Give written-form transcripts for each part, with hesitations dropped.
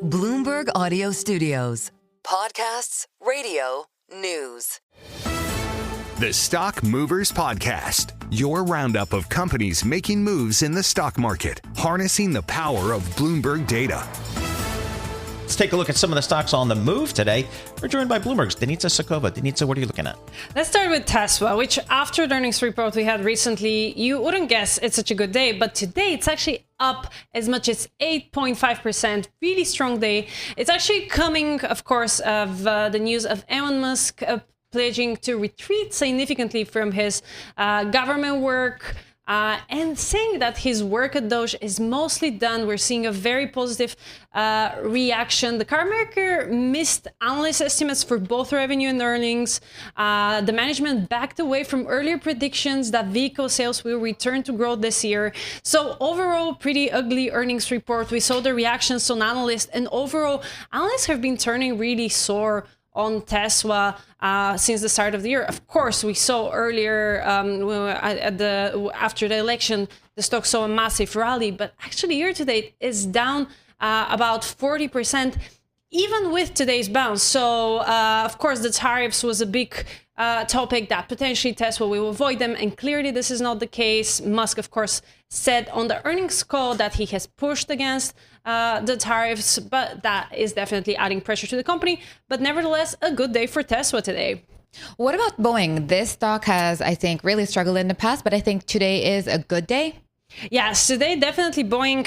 Bloomberg Audio Studios. Podcasts, radio, news. The Stock Movers Podcast, your roundup of companies making moves in the stock market, harnessing the power of Bloomberg data. Let's take a look at some of the stocks on the move today. We're joined by Bloomberg's Denitsa Sakova. Denitsa, what are you looking at? Let's start with Tesla, which after the earnings report we had recently, you wouldn't guess it's such a good day, but today it's actually up as much as 8.5%. Really strong day. It's actually coming, of course, of the news of Elon Musk pledging to retreat significantly from his government work. And saying that his work at DOGE is mostly done. We're seeing a very positive reaction. The car maker missed analyst estimates for both revenue and earnings. The management backed away from earlier predictions that vehicle sales will return to growth this year. So overall, pretty ugly earnings report. We saw the reactions on analysts, and overall, analysts have been turning really sore on Tesla since the start of the year. Of course, we saw earlier after the election, the stock saw a massive rally, but actually year to date is down about 40%, even with today's bounce. So, of course, the tariffs was a big topic that potentially Tesla will avoid them, and clearly this is not the case. Musk, of course, said on the earnings call that he has pushed against the tariffs, but that is definitely adding pressure to the company. But nevertheless, a good day for Tesla today. What about Boeing? This stock has, I think, really struggled in the past, but I think today is a good day. Yes, today definitely Boeing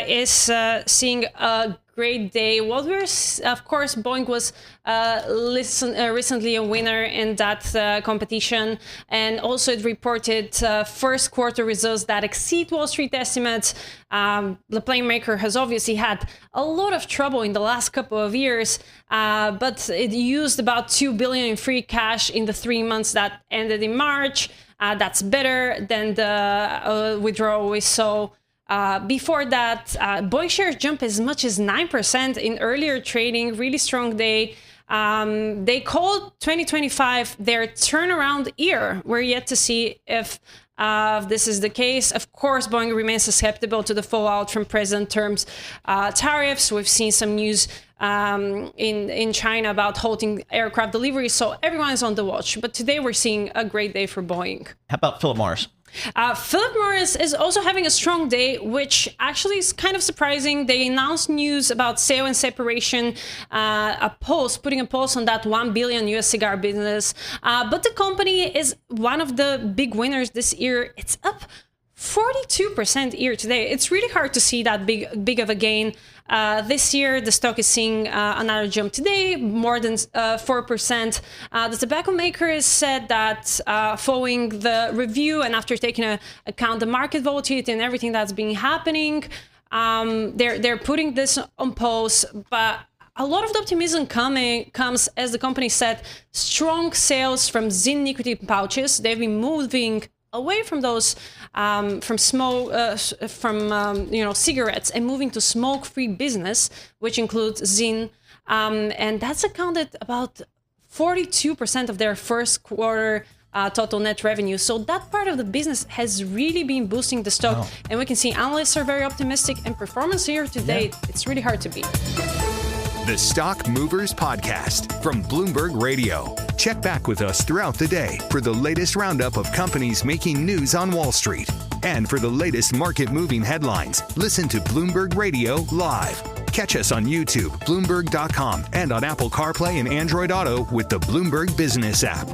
is seeing a great day. What we're, of course, Boeing was recently a winner in that competition, and also it reported first quarter results that exceed Wall Street estimates. The plane maker has obviously had a lot of trouble in the last couple of years, but it used about $2 billion in free cash in the 3 months that ended in March. That's better than the withdrawal we saw before that. Boeing shares jumped as much as 9% in earlier trading. Really strong day. They called 2025 their turnaround year. We're yet to see if this is the case. Of course, Boeing remains susceptible to the fallout from President Trump's tariffs. We've seen some news in China about halting aircraft deliveries, so everyone is on the watch. But today we're seeing a great day for Boeing. How about Philip Morris? Philip Morris is also having a strong day, which actually is kind of surprising. They announced news about sale and separation, putting a pause on that $1 billion US cigar business. But the company is one of the big winners this year. It's up 42% year to date. It's really hard to see that big of a gain. This year, the stock is seeing another jump today, more than 4%. The tobacco maker has said that following the review and after taking into account the market volatility and everything that's been happening, they're putting this on pause. But a lot of the optimism comes, as the company said, strong sales from ZYN nicotine pouches. They've been moving away from those, from cigarettes, and moving to smoke-free business, which includes ZYN, and that's accounted about 42% of their first quarter total net revenue. So that part of the business has really been boosting the stock, and we can see analysts are very optimistic, and performance here to date, it's really hard to beat. The Stock Movers Podcast from Bloomberg Radio. Check back with us throughout the day for the latest roundup of companies making news on Wall Street. And for the latest market-moving headlines, listen to Bloomberg Radio live. Catch us on YouTube, Bloomberg.com, and on Apple CarPlay and Android Auto with the Bloomberg Business app.